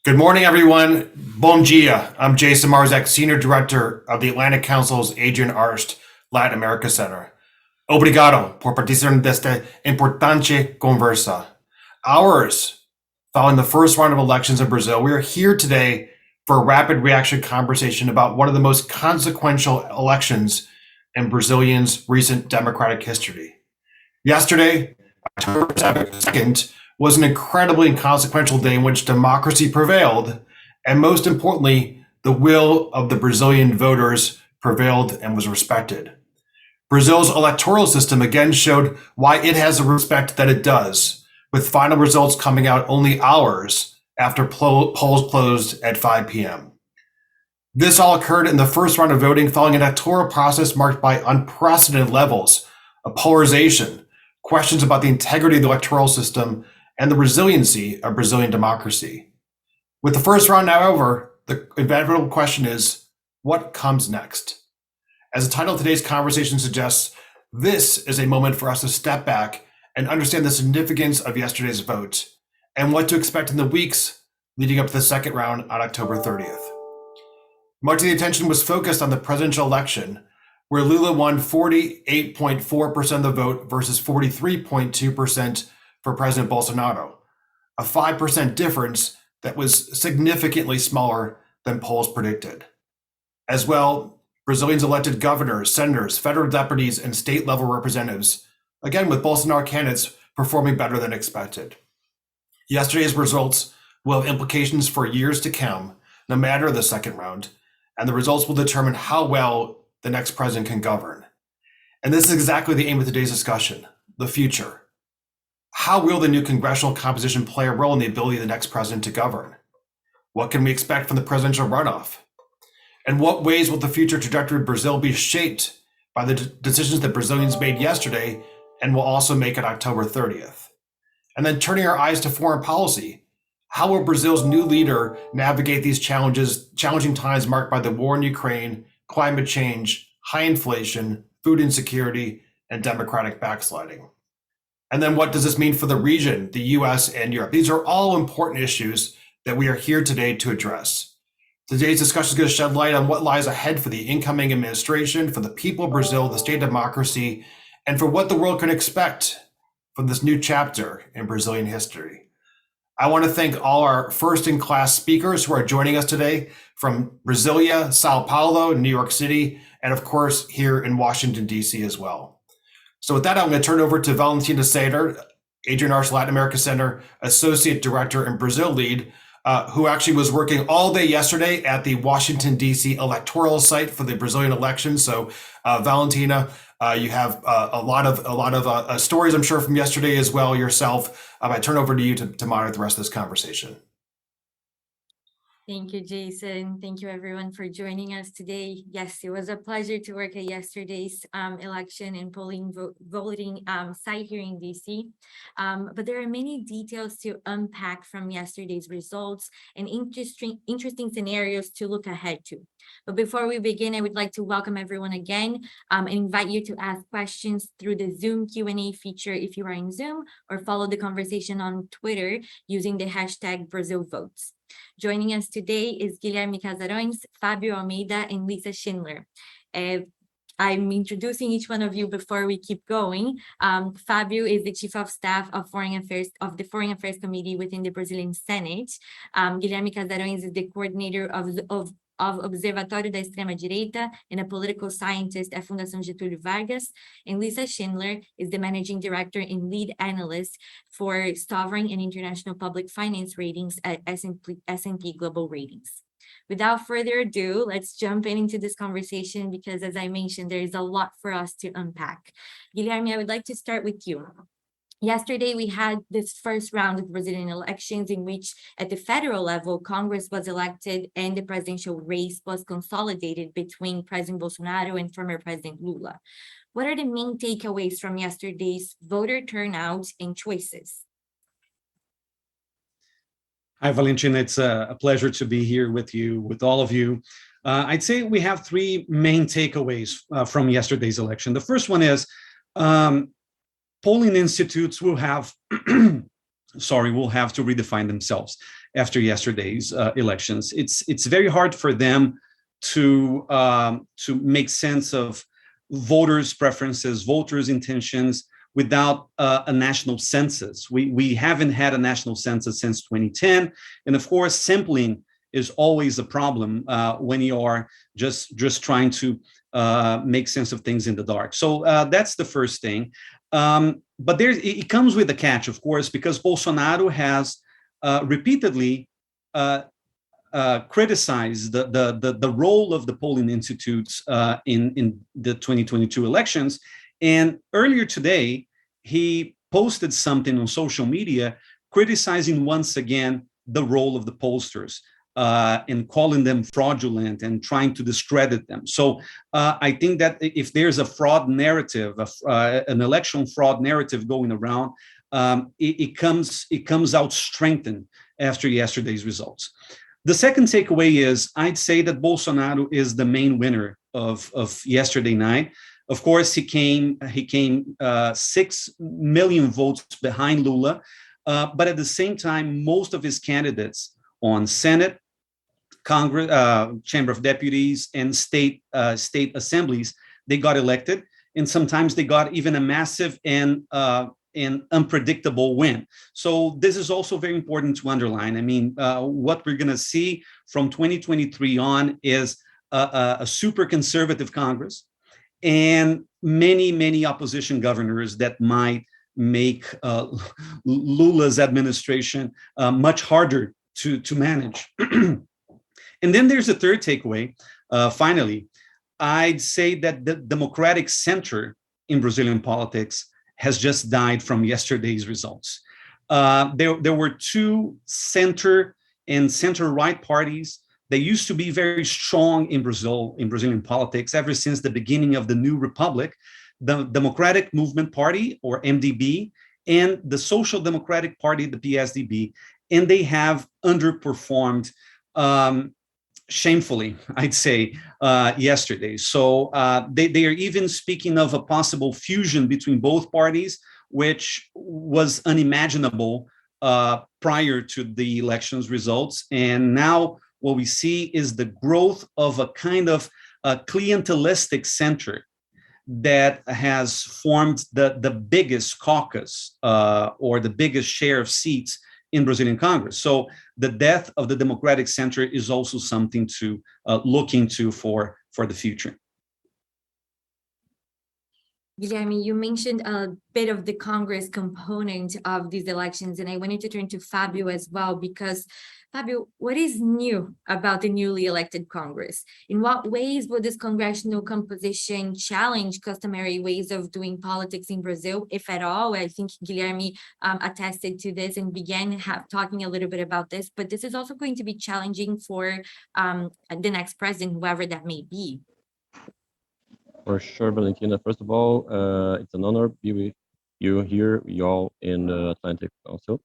Good morning, everyone. Bom dia. I'm Jason Marzek, Senior Director of the Atlantic Council's Adrian Arsht Latin America Center. Obrigado por participar desta importante conversa. Hours following the first round of elections in Brazil, we are here today for a rapid reaction conversation about one of the most consequential elections in Brazilians' recent democratic history. Yesterday, October 2nd, was an incredibly inconsequential day in which democracy prevailed, and most importantly, the will of the Brazilian voters prevailed and was respected. Brazil's electoral system again showed why it has the respect that it does, with final results coming out only hours after polls closed at 5 p.m. This all occurred in the first round of voting following an electoral process marked by unprecedented levels of polarization, questions about the integrity of the electoral system, and the resiliency of Brazilian democracy. With the first round now over, the inevitable question is, what comes next? As the title of today's conversation suggests, this is a moment for us to step back and understand the significance of yesterday's vote and what to expect in the weeks leading up to the second round on October 30th. Much of the attention was focused on the presidential election, where Lula won 48.4% of the vote versus 43.2% for President Bolsonaro, a 5% difference that was significantly smaller than polls predicted. As well, Brazilians elected governors, senators, federal deputies, and state-level representatives, again with Bolsonaro candidates performing better than expected. Yesterday's results will have implications for years to come, no matter the second round, and the results will determine how well the next president can govern. And this is exactly the aim of today's discussion, the future. How will the new congressional composition play a role in the ability of the next president to govern? What can we expect from the presidential runoff? In what ways will the future trajectory of Brazil be shaped by the decisions that Brazilians made yesterday and will also make on October 30th? And then turning our eyes to foreign policy, how will Brazil's new leader navigate these challenging times marked by the war in Ukraine, climate change, high inflation, food insecurity, and democratic backsliding? And then what does this mean for the region, the US and Europe? These are all important issues that we are here today to address. Today's discussion is going to shed light on what lies ahead for the incoming administration, for the people of Brazil, the state of democracy, and for what the world can expect from this new chapter in Brazilian history. I want to thank all our first-in-class speakers who are joining us today from Brasilia, Sao Paulo, New York City, and of course here in Washington, D.C. as well. So with that, I'm going to turn it over to Valentina Sader, Adrian Arsht Latin America Center Associate Director and Brazil Lead, who actually was working all day yesterday at the Washington, D.C. electoral site for the Brazilian election. So Valentina, you have a lot of stories, I'm sure, from yesterday as well yourself. I turn over to you to monitor the rest of this conversation. Thank you, Jason. Thank you, everyone, for joining us today. Yes, it was a pleasure to work at yesterday's election and voting site here in DC. But there are many details to unpack from yesterday's results and interesting scenarios to look ahead to. But before we begin, I would like to welcome everyone again and invite you to ask questions through the Zoom Q&A feature if you are in Zoom, or follow the conversation on Twitter using the hashtag BrazilVotes. Joining us today is Guilherme Casarões, Fabio Almeida, and Lisa Schindler. I'm introducing each one of you before we keep going. Fabio is the Chief of Staff of the Foreign Affairs Committee within the Brazilian Senate. Guilherme Casarões is the coordinator of Observatório da Extrema-Direita and a political scientist at Fundação Getúlio Vargas. And Lisa Schindler is the managing director and lead analyst for sovereign and international public finance ratings at S&P Global Ratings. Without further ado, let's jump into this conversation because, as I mentioned, there is a lot for us to unpack. Guilherme, I would like to start with you. Yesterday, we had this first round of Brazilian elections in which, at the federal level, Congress was elected and the presidential race was consolidated between President Bolsonaro and former President Lula. What are the main takeaways from yesterday's voter turnout and choices? Hi, Valentina. It's a pleasure to be here with you, with all of you. I'd say we have three main takeaways from yesterday's election. The first one is polling institutes will have will have to redefine themselves. after yesterday's elections. It's very hard for them to make sense of voters' preferences, voters' intentions without a national census. We haven't had a national census since 2010, and of course, sampling is always a problem when you are just trying to make sense of things in the dark. So that's the first thing. But it comes with a catch, of course, because Bolsonaro has repeatedly criticized the role of the polling institutes in the 2022 elections. And earlier today, he posted something on social media criticizing once again the role of the pollsters and calling them fraudulent and trying to discredit them. So I think that if there's a fraud narrative, an election fraud narrative going around, it comes out strengthened after yesterday's results. The second takeaway is I'd say that Bolsonaro is the main winner of yesterday night. Of course, he came 6 million votes behind Lula, but at the same time, most of his candidates on Senate, Congress, Chamber of Deputies, and state assemblies, they got elected, and sometimes they got even a massive and unpredictable win. So this is also very important to underline. I mean, what we're going to see from 2023 on is a super conservative Congress and many opposition governors that might make Lula's administration much harder to manage. And then there's a third takeaway. Finally, I'd say that the democratic center in Brazilian politics has just died from yesterday's results. There were two center and center-right parties that used to be very strong in Brazilian politics ever since the beginning of the new republic, the Democratic Movement Party, or MDB, and the Social Democratic Party, the PSDB, and they have underperformed shamefully, I'd say, yesterday. So they are even speaking of a possible fusion between both parties, which was unimaginable prior to the elections results. And now what we see is the growth of a kind of clientelistic center that has formed the biggest caucus or the biggest share of seats in Brazilian Congress. So the death of the democratic center is also something to look into for the future. Guilherme, you mentioned a bit of the Congress component of these elections, and I wanted to turn to Fabio as well, because Fabio, what is new about the newly elected Congress? In what ways will this congressional composition challenge customary ways of doing politics in Brazil, if at all? I think Guilherme attested to this and began talking a little bit about this, but this is also going to be challenging for the next president, whoever that may be. For sure, Valentina. First of all, it's an honor to be with you here, y'all in the Atlantic Council.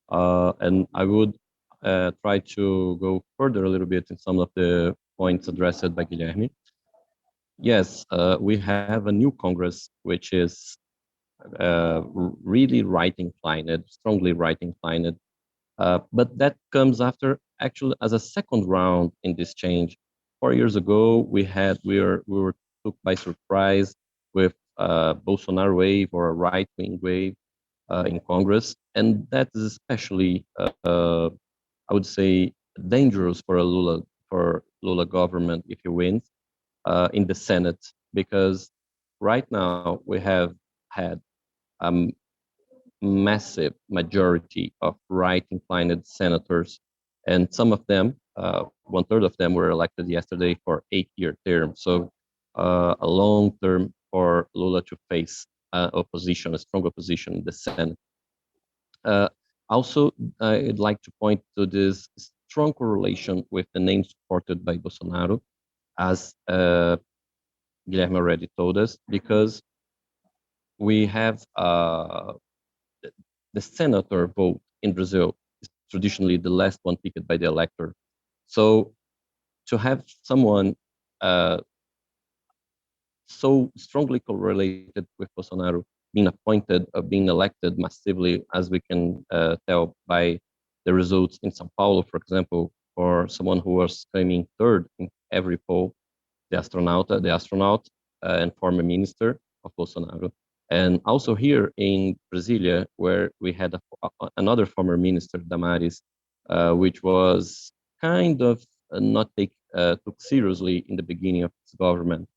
And I would try to go further a little bit in some of the points addressed by Guilherme. Yes, we have a new Congress, which is really right-inclined, strongly right-inclined. But that comes after actually as a second round in this change. 4 years ago, we were took by surprise with Bolsonaro wave or a right-wing wave in Congress, and that is especially, I would say, dangerous for Lula government if he wins in the Senate, because right now we have had a massive majority of right-inclined senators, and some of them, 1/3 of them, were elected yesterday for 8-year term. So a long term for Lula to face opposition, a strong opposition in the Senate. Also, I'd like to point to this strong correlation with the name supported by Bolsonaro, as Guilherme already told us, because we have the senator vote in Brazil is traditionally the last one picked by the elector. So to have someone so strongly correlated with Bolsonaro being appointed or being elected massively, as we can tell by the results in São Paulo, for example, for someone who was coming third in every poll, the astronaut and former minister of Bolsonaro. And also here in Brasilia, where we had another former minister, Damares, which was kind of not took seriously in the beginning of his government,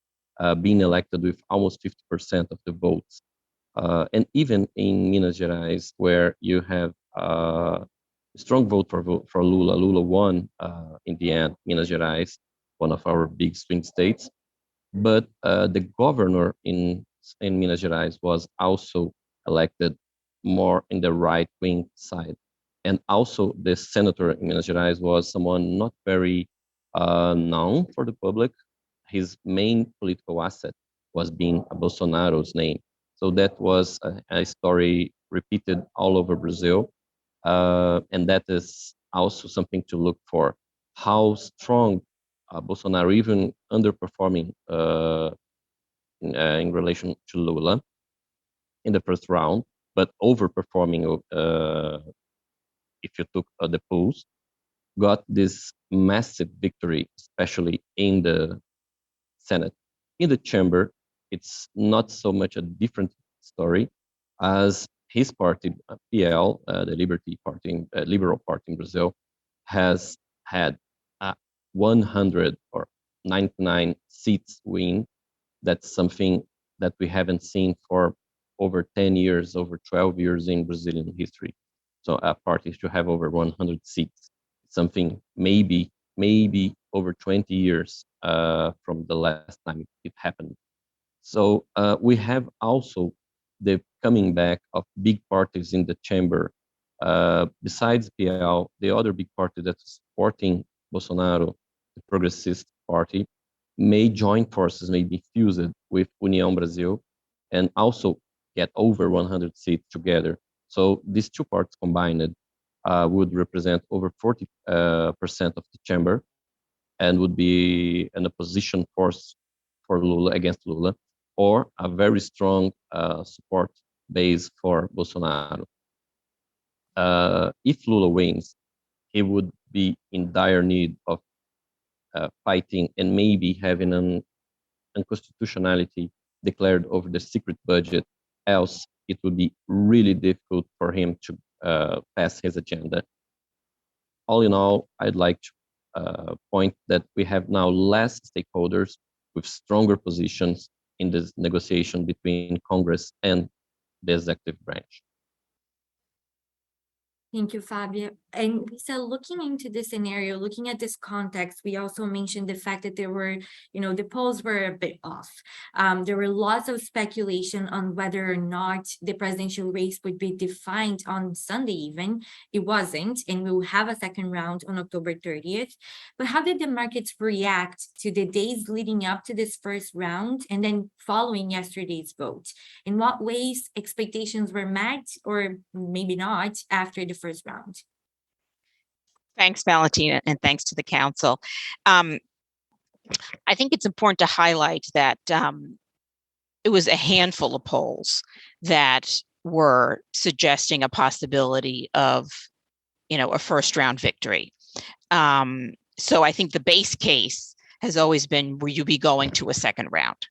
being elected with almost 50% of the votes. And even in Minas Gerais, where you have a strong vote for Lula. Lula won in the end, Minas Gerais, one of our big swing states. But the governor in Minas Gerais was also elected more in the right-wing side. And also the senator in Minas Gerais was someone not very known for the public. His main political asset was being Bolsonaro's name. So that was a story repeated all over Brazil. And that is also something to look for. How strong Bolsonaro, even underperforming in relation to Lula in the first round, but overperforming if you took the polls, got this massive victory, especially in the Senate. In the chamber, it's not so much a different story as his party, PL, the Liberal Party in Brazil, has had 100 or 99 seats win. That's something that we haven't seen for over 10 years, over 12 years in Brazilian history. So a party should have over 100 seats, something maybe over 20 years from the last time it happened. So we have also the coming back of big parties in the chamber. Besides PL, the other big party that's supporting Bolsonaro, the Progressist Party, may join forces, may be fused with União Brasil, and also get over 100 seats together. So these two parts combined would represent over 40% of the chamber, and would be an opposition force for Lula against Lula, or a very strong support base for Bolsonaro. If Lula wins, he would be in dire need of fighting and maybe having an unconstitutionality declared over the secret budget. Else, it would be really difficult for him to pass his agenda. All in all, I'd like to point that we have now less stakeholders with stronger positions in this negotiation between Congress and the executive branch. Thank you, Fabio. And Lisa, looking into this scenario, looking at this context, we also mentioned the fact that there were, the polls were a bit off. There were lots of speculation on whether or not the presidential race would be defined on Sunday even. It wasn't, and we'll have a second round on October 30th. But how did the markets react to the days leading up to this first round and then following yesterday's vote? In what ways expectations were met or maybe not after the first round? Thanks, Valentina, and thanks to the council. I think it's important to highlight that it was a handful of polls that were suggesting a possibility of, a first round victory. So I think the base case has always been, will you be going to a second round?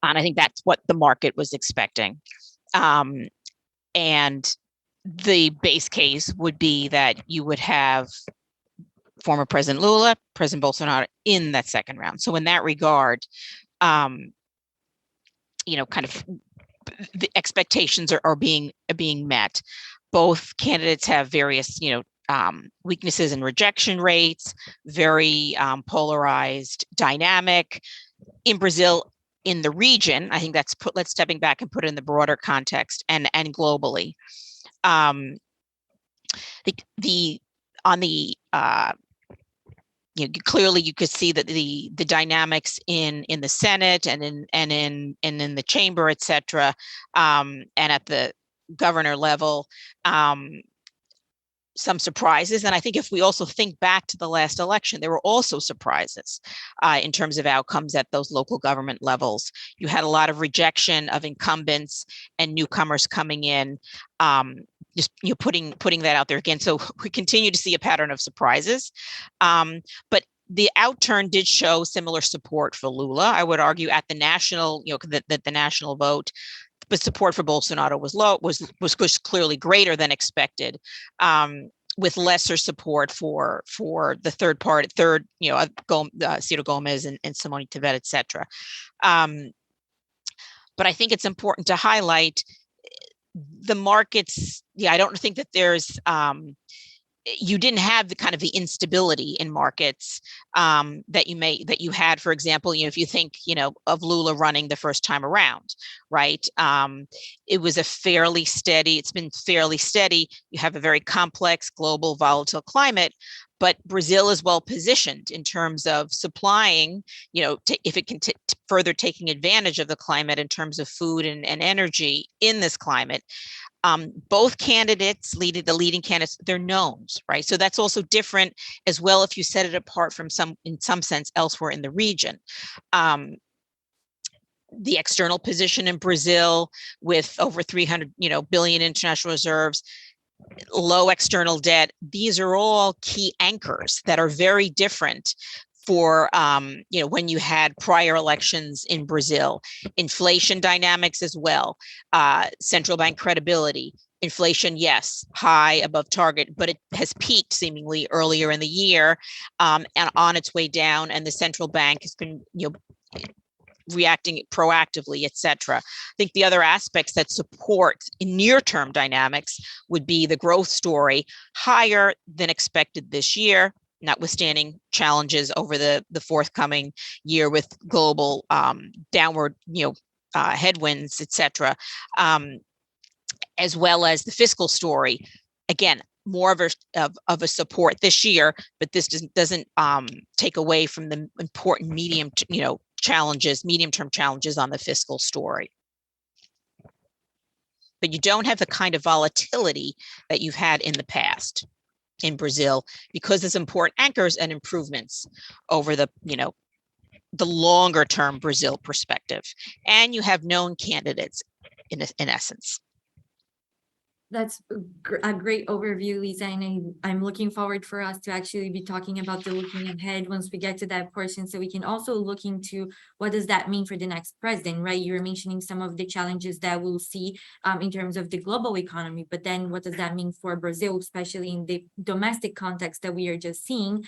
And I think that's what the market was expecting. And the base case would be that you would have former President Lula, President Bolsonaro in that second round. So in that regard, kind of the expectations are being met. Both candidates have various, weaknesses and rejection rates, very polarized dynamic. In Brazil, in the region, I think let's stepping back and put it in the broader context and globally. Clearly you could see that the dynamics in the Senate and in the chamber, et cetera, and at the governor level, some surprises. And I think if we also think back to the last election, there were also surprises in terms of outcomes at those local government levels. You had a lot of rejection of incumbents and newcomers coming in. just putting that out there again. So we continue to see a pattern of surprises, but the outturn did show similar support for Lula. I would argue at the national, that the national vote, but support for Bolsonaro was low, was clearly greater than expected, with lesser support for the third, Ciro Gomez and Simone Tebet, etc. But I think it's important to highlight the markets. I don't think that there's you didn't have the kind of the instability in markets that you had, for example, if you think, of Lula running the first time around, right? It was it's been fairly steady. You have a very complex, global, volatile climate, but Brazil is well positioned in terms of supplying, if it can further taking advantage of the climate in terms of food and energy in this climate. Both candidates, the leading candidates, they're knowns, right? So that's also different as well if you set it apart from in some sense, elsewhere in the region. The external position in Brazil with over 300, billion international reserves, low external debt, these are all key anchors that are very different for when you had prior elections in Brazil. Inflation dynamics as well, central bank credibility. Inflation, yes, high above target, but it has peaked seemingly earlier in the year, and on its way down, and the central bank has been reacting proactively, etc. I think the other aspects that support in near-term dynamics would be the growth story, higher than expected this year, notwithstanding challenges over the forthcoming year with global downward, headwinds, etc., as well as the fiscal story. Again, more of a support this year, but this doesn't take away from the important medium-term challenges on the fiscal story. But you don't have the kind of volatility that you've had in the past in Brazil, because there's important anchors and improvements over the longer term Brazil perspective, and you have known candidates in essence. That's a great overview, Lisa, and I'm looking forward for us to actually be talking about the looking ahead once we get to that portion, so we can also look into what does that mean for the next president, right? You were mentioning some of the challenges that we'll see in terms of the global economy, but then what does that mean for Brazil, especially in the domestic context that we are just seeing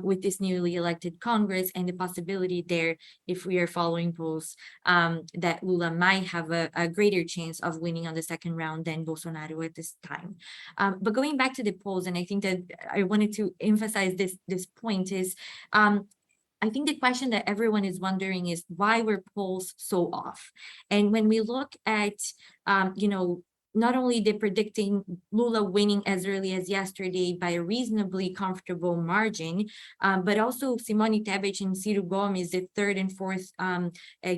with this newly elected Congress, and the possibility there, if we are following polls, that Lula might have a greater chance of winning on the second round than Bolsonaro at this time. But going back to the polls, and I think that I wanted to emphasize this point is, I think the question that everyone is wondering is, why were polls so off? And when we look at, not only they're predicting Lula winning as early as yesterday by a reasonably comfortable margin, but also Simone Tebet and Ciro Gomes, the third and fourth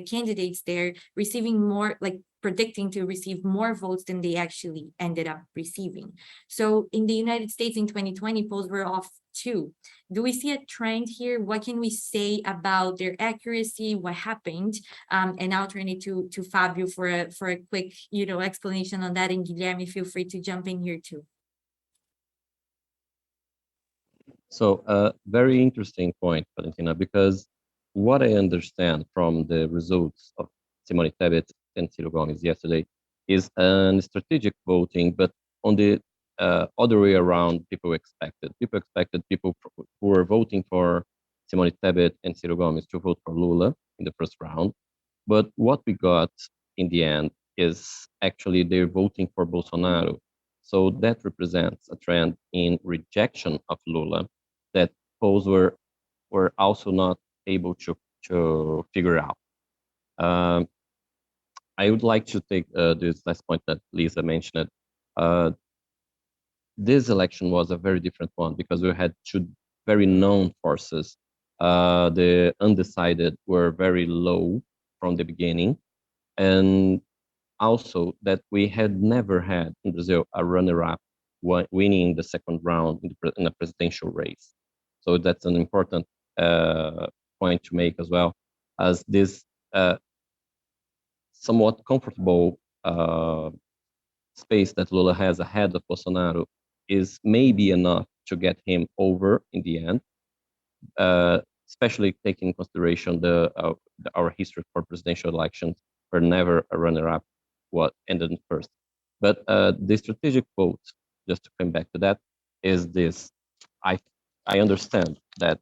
candidates there, receiving more, predicting to receive more votes than they actually ended up receiving. So in the United States in 2020, polls were off too. Do we see a trend here? What can we say about their accuracy? What happened? And I'll turn it to Fabio for a quick, explanation on that. And Guilherme, feel free to jump in here too. So very interesting point, Valentina, because what I understand from the results of Simone Tebet and Ciro Gomes yesterday is strategic voting, but on the other way around. People expected people who were voting for Simone Tebet and Ciro Gomes to vote for Lula in the first round. But what we got in the end is actually they're voting for Bolsonaro. So that represents a trend in rejection of Lula that polls were also not able to figure out. I would like to take this last point that Lisa mentioned. This election was a very different one because we had two very known forces. The undecided were very low from the beginning, and also that we had never had in Brazil a runner-up winning the second round in a presidential race. So that's an important point to make as well, as this somewhat comfortable space that Lula has ahead of Bolsonaro is maybe enough to get him over in the end, especially taking into consideration our history for presidential elections, where never a runner-up what ended in first. But the strategic vote, just to come back to that, is this. I understand that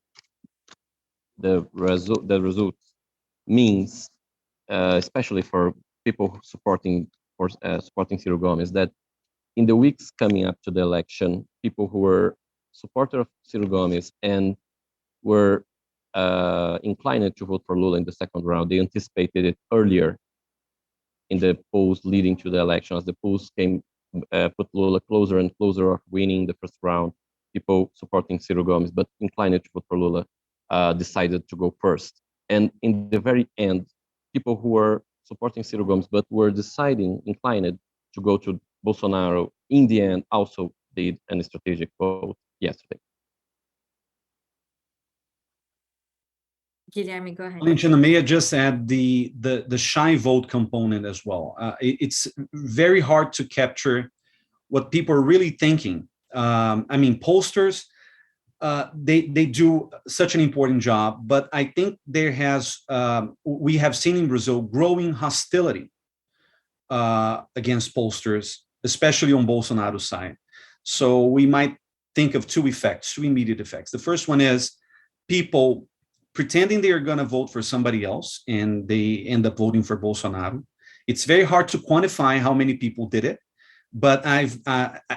the result means, especially for people supporting Ciro Gomes, that in the weeks coming up to the election, people who were supporters of Ciro Gomes and were inclined to vote for Lula in the second round, they anticipated it earlier in the polls leading to the election. As the polls came, put Lula closer and closer of winning the first round, people supporting Ciro Gomes but inclined to vote for Lula decided to go first. And in the very end, people who were supporting Ciro Gomes but were inclined to go to Bolsonaro, in the end also did a strategic vote yesterday. Guilherme, go ahead. Valentina, may I just add the shy vote component as well? It's very hard to capture what people are really thinking. I mean, pollsters, they do such an important job, but I think we have seen in Brazil growing hostility against pollsters, especially on Bolsonaro's side. So we might think of two immediate effects. The first one is people pretending they are going to vote for somebody else and they end up voting for Bolsonaro. It's very hard to quantify how many people did it, but I've,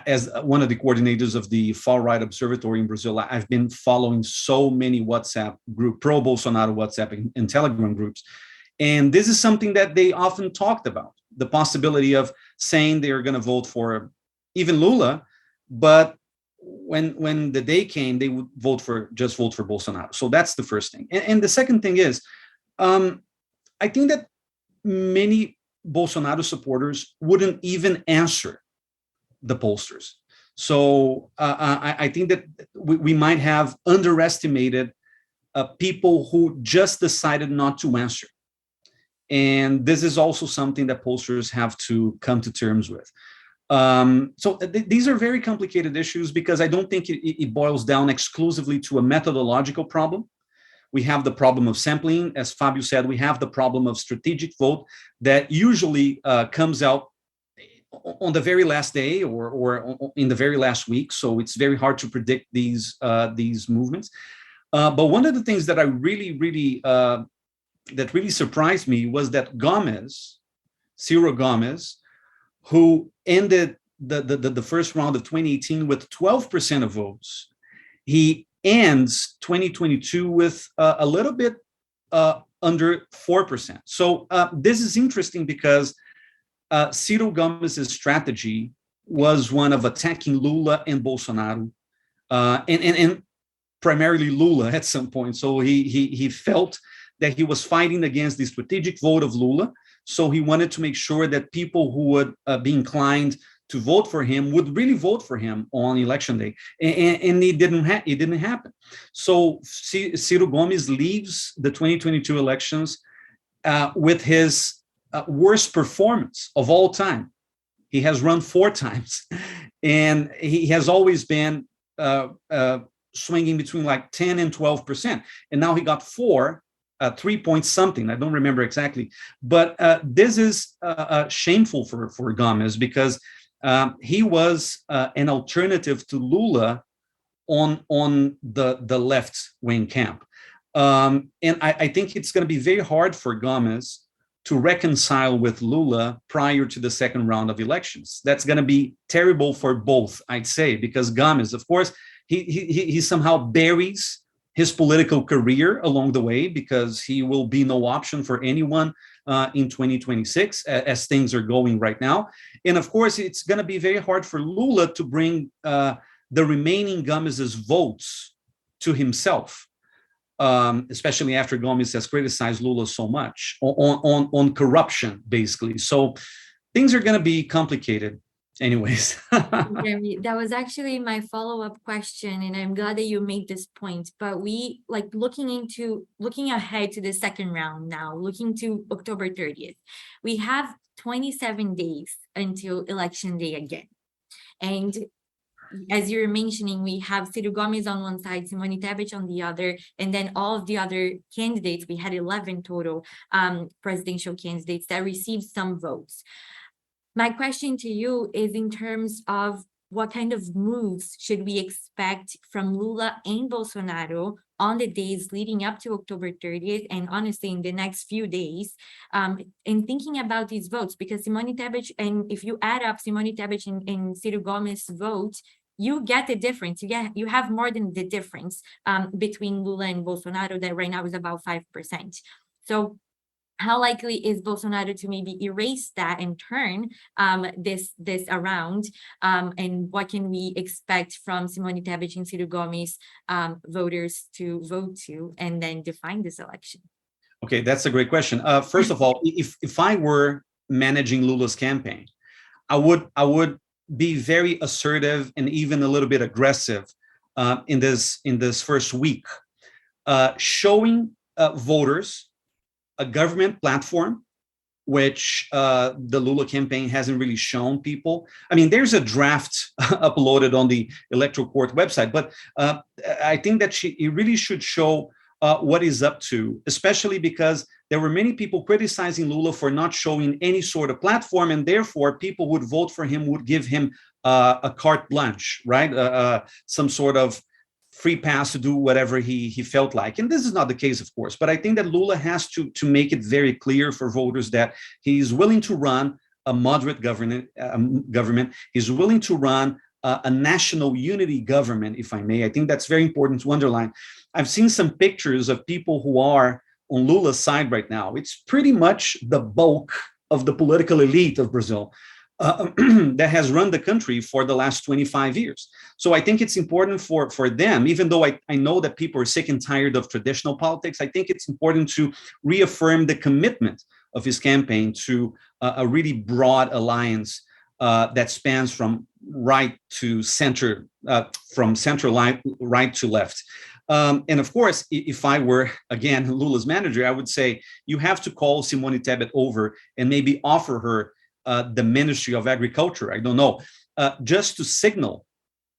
as one of the coordinators of the Far Right Observatory in Brazil, I've been following so many WhatsApp pro-Bolsonaro WhatsApp and Telegram groups. And this is something that they often talked about, the possibility of saying they're going to vote for even Lula, but when the day came, they would just vote for Bolsonaro. So that's the first thing. And the second thing is, I think that many Bolsonaro supporters wouldn't even answer the pollsters. So I think that we might have underestimated people who just decided not to answer. And this is also something that pollsters have to come to terms with. These are very complicated issues because I don't think it boils down exclusively to a methodological problem. We have the problem of sampling, as Fabio said. We have the problem of strategic vote that usually comes out on the very last day or in the very last week. So it's very hard to predict these movements. But one of the things that that really surprised me was that Ciro Gomes, who ended the first round of 2018 with 12% of votes, he ends 2022 with a little bit under 4%. So this is interesting because Ciro Gomes' strategy was one of attacking Lula and Bolsonaro, and primarily Lula at some point. So he felt that he was fighting against the strategic vote of Lula. So he wanted to make sure that people who would be inclined to vote for him would really vote for him on election day, and it didn't happen. So Ciro Gomes leaves the 2022 elections with his worst performance of all time. He has run 4 times, and he has always been swinging between like 10 and 12%, and now he got 3 point something. I don't remember exactly, but this is shameful for Gomes because he was an alternative to Lula on the left wing camp, and I think it's going to be very hard for Gomes to reconcile with Lula prior to the second round of elections. That's going to be terrible for both, I'd say, because Gomes, of course, he somehow buries his political career along the way because he will be no option for anyone in 2026 as things are going right now. And of course, it's going to be very hard for Lula to bring the remaining Gomes' votes to himself, especially after Gomes has criticized Lula so much on corruption, basically. So things are going to be complicated. anyways. Jeremy, that was actually my follow-up question, and I'm glad that you made this point. But we like looking ahead to the second round now, looking to October 30th. We have 27 days until election day again. And as you're mentioning, we have Ciro Gomes on one side, Simone Tebet on the other, and then all of the other candidates. We had 11 total presidential candidates that received some votes. My question to you is in terms of what kind of moves should we expect from Lula and Bolsonaro on the days leading up to October 30th, and honestly, in the next few days, in thinking about these votes, because Simone Tebet, and if you add up Simone Tebet and Ciro Gomes' vote, you get the difference. You have more than the difference between Lula and Bolsonaro that right now is about 5%. So how likely is Bolsonaro to maybe erase that and turn this around? And what can we expect from Simone Tebet and Ciro Gomes voters to vote to and then define this election? Okay, that's a great question. First of all, if I were managing Lula's campaign, I would be very assertive and even a little bit aggressive in this first week, showing voters a government platform, which the Lula campaign hasn't really shown people. I mean, there's a draft uploaded on the Electoral Court website, but I think that he really should show what he's up to, especially because there were many people criticizing Lula for not showing any sort of platform, and therefore people would vote for him, would give him a carte blanche, right? Some sort of free pass to do whatever he felt like. And this is not the case, of course, but I think that Lula has to make it very clear for voters that he's willing to run a moderate government. He's willing to run a national unity government, if I may. I think that's very important to underline. I've seen some pictures of people who are on Lula's side right now. It's pretty much the bulk of the political elite of Brazil. That has run the country for the last 25 years. So I think it's important for them, even though I know that people are sick and tired of traditional politics, I think it's important to reaffirm the commitment of his campaign to a really broad alliance that spans from right to center, from center right to left. And of course, if I were, again, Lula's manager, I would say you have to call Simone Tebet over and maybe offer her the Ministry of Agriculture, I don't know, just to signal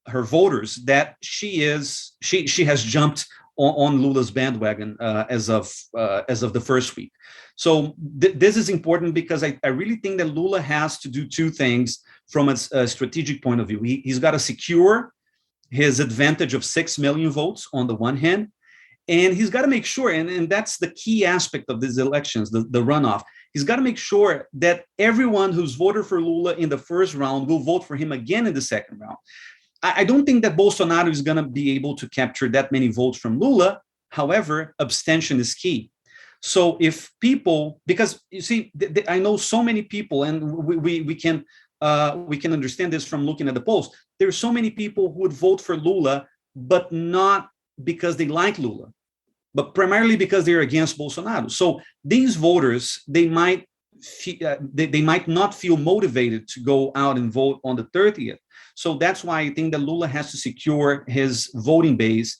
her voters that she has jumped on Lula's bandwagon as of the first week. So this is important because I really think that Lula has to do two things from a strategic point of view. He's got to secure his advantage of 6 million votes on the one hand, and he's got to make sure, and that's the key aspect of these elections, the runoff. He's got to make sure that everyone who's voted for Lula in the first round will vote for him again in the second round. I don't think that Bolsonaro is going to be able to capture that many votes from Lula. However, abstention is key. So if people, because you see, I know so many people, and we can understand this from looking at the polls. There are so many people who would vote for Lula, but not because they like Lula, but primarily because they're against Bolsonaro. So these voters, they might not feel motivated to go out and vote on the 30th. So that's why I think that Lula has to secure his voting base,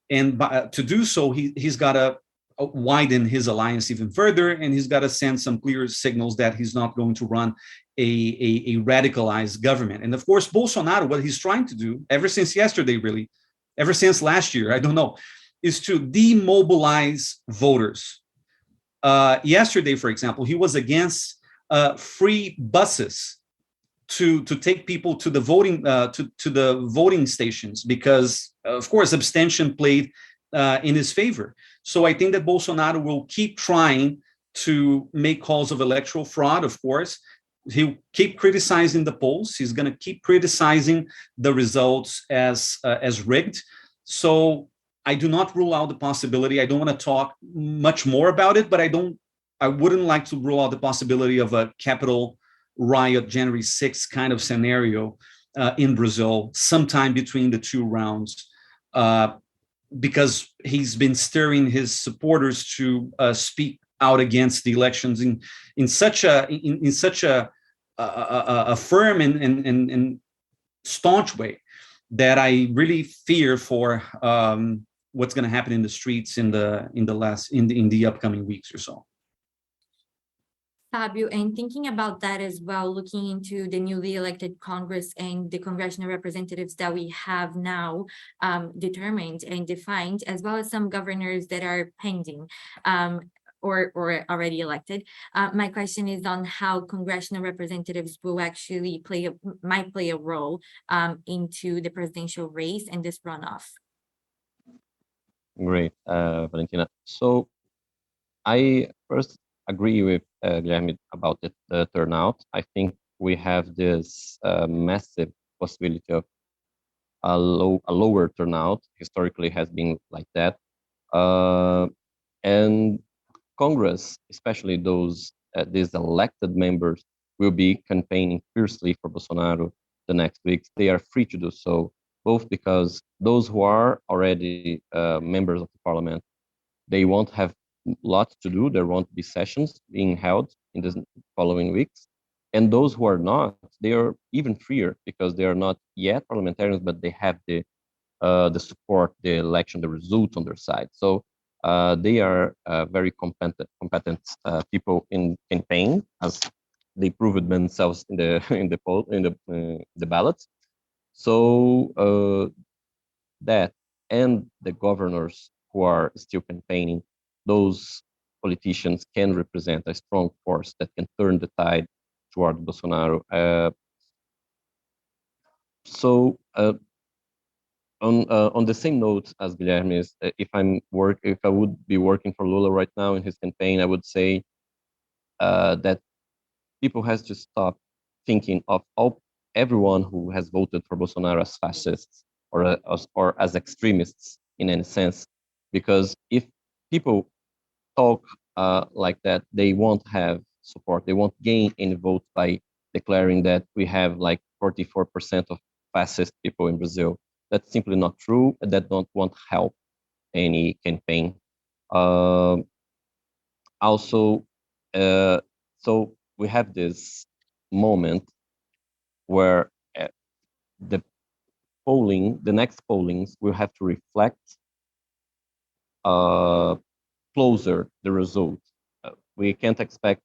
and to do so, he's got to widen his alliance even further, and he's got to send some clear signals that he's not going to run a radicalized government. And of course, Bolsonaro, what he's trying to do ever since yesterday, really, ever since last year, I don't know, is to demobilize voters. Yesterday, for example, he was against free buses to take people to the voting stations because, of course, abstention played in his favor. So I think that Bolsonaro will keep trying to make calls of electoral fraud. Of course, he'll keep criticizing the polls. He's going to keep criticizing the results as rigged. So I do not rule out the possibility. I don't want to talk much more about it, but I wouldn't like to rule out the possibility of a Capitol riot, January 6th kind of scenario in Brazil, sometime between the two rounds, because he's been stirring his supporters to speak out against the elections in such a a firm and staunch way that I really fear for what's going to happen in the streets in the upcoming weeks or so. Fabio, and thinking about that as well, looking into the newly elected Congress and the congressional representatives that we have now determined and defined, as well as some governors that are pending or already elected. My question is on how congressional representatives will actually might play a role into the presidential race and this runoff. Great, Valentina. So I first agree with Guilherme about the turnout. I think we have this massive possibility of a lower turnout. Historically, has been like that, and Congress, especially these elected members, will be campaigning fiercely for Bolsonaro the next weeks. They are free to do so, both because those who are already members of the parliament, they won't have lots to do. There won't be sessions being held in the following weeks. And those who are not, they are even freer because they are not yet parliamentarians, but they have the support, the election, the results on their side. So they are very competent people in campaign, as they proved themselves in the the ballots. So that and the governors who are still campaigning, those politicians can represent a strong force that can turn the tide toward Bolsonaro. So on the same note as Guilherme, if I would be working for Lula right now in his campaign, I would say that people has to stop thinking of everyone who has voted for Bolsonaro as fascists or as extremists in any sense, because if people talk like that, they won't have support. They won't gain any votes by declaring that we have like 44% of fascist people in Brazil. That's simply not true. That won't help any campaign. Also, so we have this moment where the next pollings will have to reflect closer the result. We can't expect,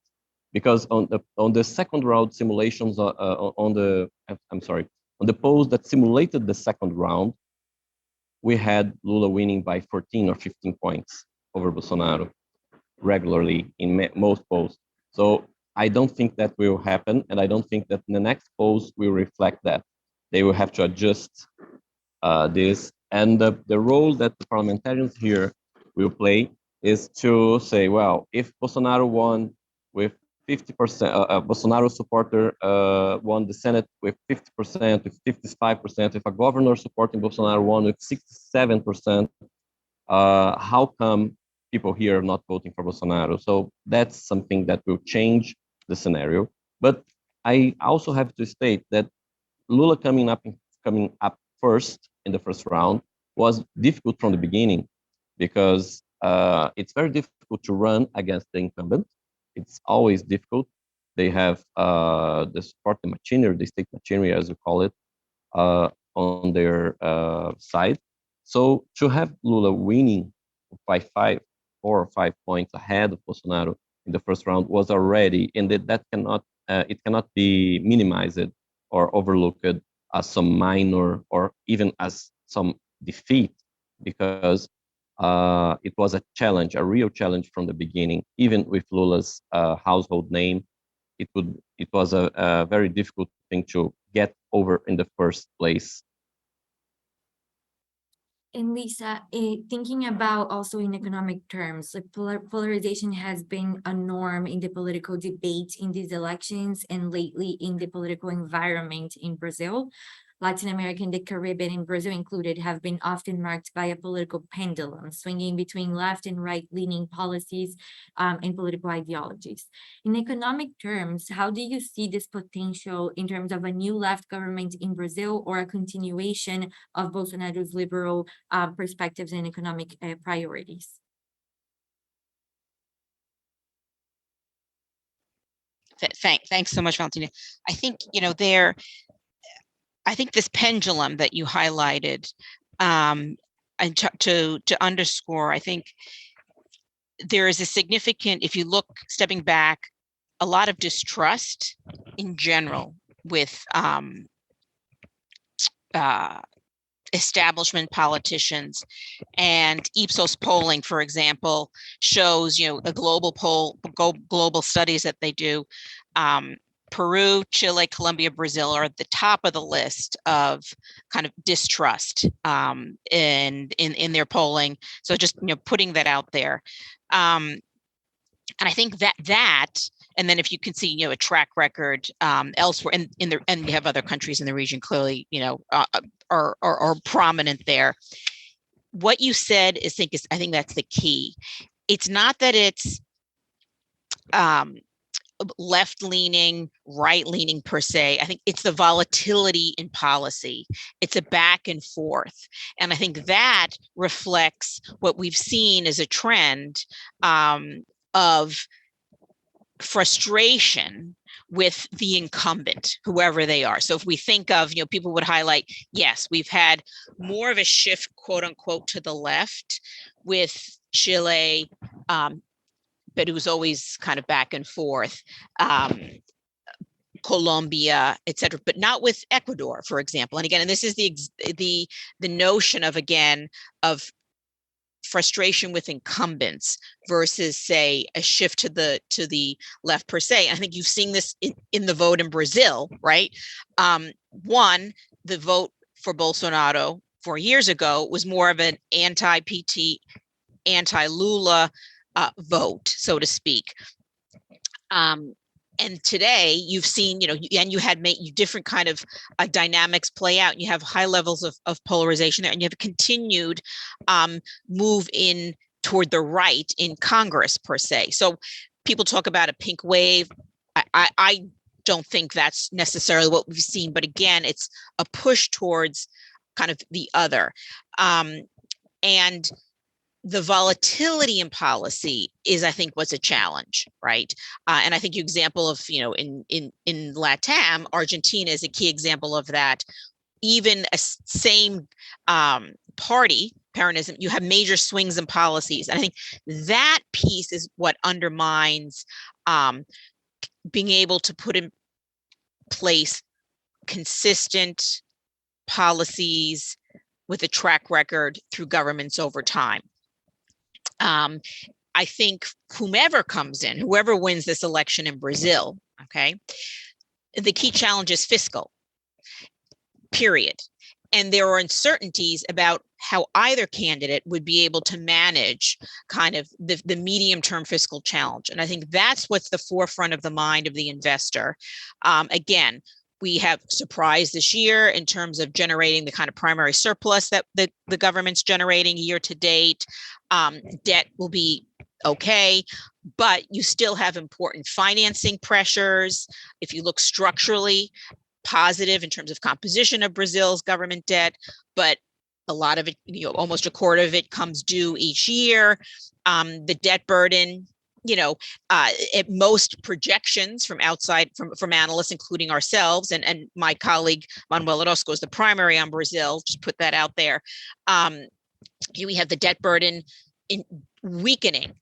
because on the second round simulations on the polls that simulated the second round, we had Lula winning by 14 or 15 points over Bolsonaro regularly in most polls. So I don't think that will happen, and I don't think that the next polls will reflect that. They will have to adjust this, and the role that the parliamentarians here will play is to say, well, if Bolsonaro won with 50%, Bolsonaro supporter won the Senate with 50%, with 55%, if a governor supporting Bolsonaro won with 67%, how come people here are not voting for Bolsonaro? So that's something that will change the scenario. But I also have to state that Lula coming up first in the first round was difficult from the beginning, because it's very difficult to run against the incumbent. It's always difficult. They have the support, the machinery, the state machinery, as you call it, on their side. So to have Lula winning by 4 or 5 points ahead of Bolsonaro in the first round was already, and that cannot it cannot be minimized or overlooked as some minor or even as some defeat, because it was a challenge, a real challenge from the beginning. Even with Lula's household name, it was a very difficult thing to get over in the first place. And Lisa, thinking about also in economic terms, like polarization has been a norm in the political debate in these elections and lately in the political environment in Brazil. Latin America and the Caribbean, and Brazil included, have been often marked by a political pendulum, swinging between left and right-leaning policies and political ideologies. In economic terms, how do you see this potential in terms of a new left government in Brazil, or a continuation of Bolsonaro's liberal perspectives and economic priorities? Thanks so much, Valentina. I think, I think this pendulum that you highlighted, and to underscore, I think there is a significant, if you look stepping back, a lot of distrust in general with establishment politicians, and Ipsos polling, for example, shows, a global poll, global studies that they do. Peru, Chile, Colombia, Brazil are at the top of the list of kind of distrust in their polling. So just putting that out there. And I think that, and then if you can see, a track record elsewhere, and you have other countries in the region clearly, are prominent there. What you said I think that's the key. It's not that it's left-leaning, right-leaning per se. I think it's the volatility in policy. It's a back and forth. And I think that reflects what we've seen as a trend of frustration with the incumbent, whoever they are. So if we think of, people would highlight, yes, we've had more of a shift, quote unquote, to the left with Chile, but it was always kind of back and forth. Colombia, et cetera, but not with Ecuador, for example. And again, and this is the notion of, again, of frustration with incumbents versus, say, a shift to the left per se. I think you've seen this in the vote in Brazil, right? One, the vote for Bolsonaro 4 years ago was more of an anti-PT, anti-Lula vote, so to speak. And today you've seen, and you had different kind of dynamics play out. You have high levels of polarization there, and you have a continued move in toward the right in Congress per se. So people talk about a pink wave. I don't think that's necessarily what we've seen, but again, it's a push towards kind of the other. And the volatility in policy is, I think, what's a challenge, right? And I think your example of, in LATAM, Argentina is a key example of that. Even a same party, Peronism, you have major swings in policies. And I think that piece is what undermines being able to put in place consistent policies with a track record through governments over time. I think whomever comes in, whoever wins this election in Brazil, okay, the key challenge is fiscal, period. And there are uncertainties about how either candidate would be able to manage kind of the medium-term fiscal challenge. And I think that's what's the forefront of the mind of the investor. Again, we have surprised this year in terms of generating the kind of primary surplus that the government's generating year to date. Debt will be okay, but you still have important financing pressures. If you look structurally, positive in terms of composition of Brazil's government debt, but a lot of it, almost a quarter of it comes due each year. The debt burden, at most projections from outside, from analysts, including ourselves, and my colleague Manuel Orozco is the primary on Brazil, just put that out there. We have the debt burden in weakening,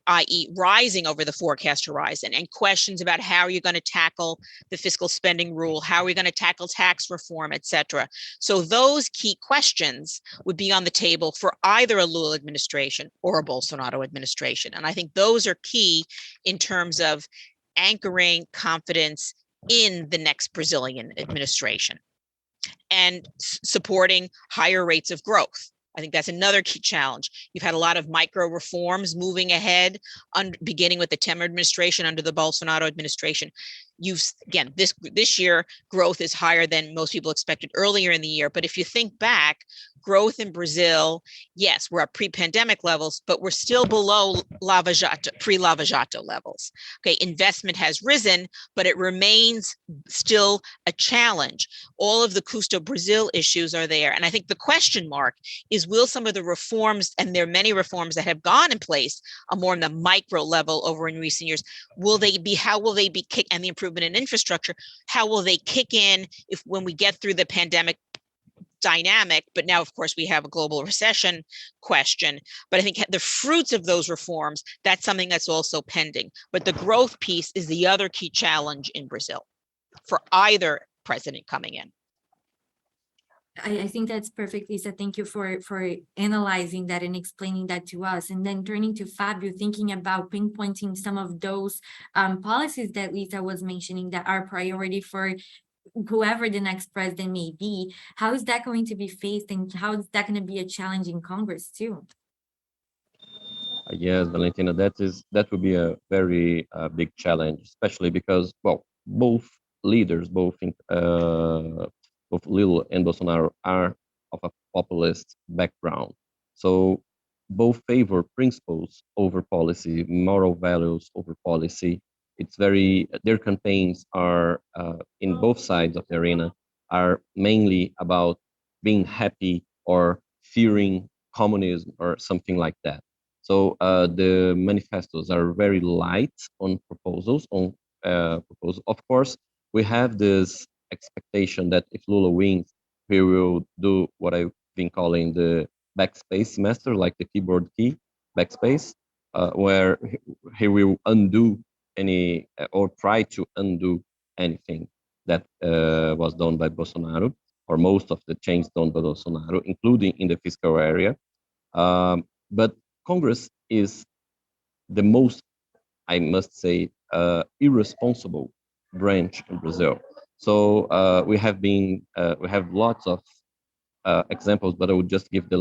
i.e. rising over the forecast horizon, and questions about how you're going to tackle the fiscal spending rule, how are we going to tackle tax reform, et cetera. So those key questions would be on the table for either a Lula administration or a Bolsonaro administration. And I think those are key in terms of anchoring confidence in the next Brazilian administration and supporting higher rates of growth. I think that's another key challenge. You've had a lot of micro reforms moving ahead, beginning with the Temer administration under the Bolsonaro administration. Again, this year, growth is higher than most people expected earlier in the year. But if you think back, growth in Brazil, yes, we're at pre-pandemic levels, but we're still below pre-Lava Jato levels. Okay, investment has risen, but it remains still a challenge. All of the Custo Brazil issues are there. And I think the question mark is, will some of the reforms, and there are many reforms that have gone in place more on the micro level over in recent years, how will they be kicked, and the improvement in infrastructure, how will they kick in when we get through the pandemic dynamic? But now, of course, we have a global recession question. But I think the fruits of those reforms, that's something that's also pending. But the growth piece is the other key challenge in Brazil for either president coming in. I think that's perfect, Lisa. Thank you for analyzing that and explaining that to us. And then turning to Fabio, thinking about pinpointing some of those policies that Lisa was mentioning that are priority for whoever the next president may be. How is that going to be faced, and how is that going to be a challenge in Congress too? Yes, Valentina, that would be a very big challenge, especially because, well, both leaders, both Lula and Bolsonaro, are of a populist background. So both favor principles over policy, moral values over policy. It's their campaigns are in both sides of the arena are mainly about being happy or fearing communism or something like that. So the manifestos are very light on proposals. Of course, we have this expectation that if Lula wins, he will do what I've been calling the backspace semester, like the keyboard key backspace, where he will undo any or try to undo anything that was done by Bolsonaro, or most of the change done by Bolsonaro, including in the fiscal area. But Congress is the most, I must say, irresponsible branch in Brazil. So we have lots of examples, but I would just give the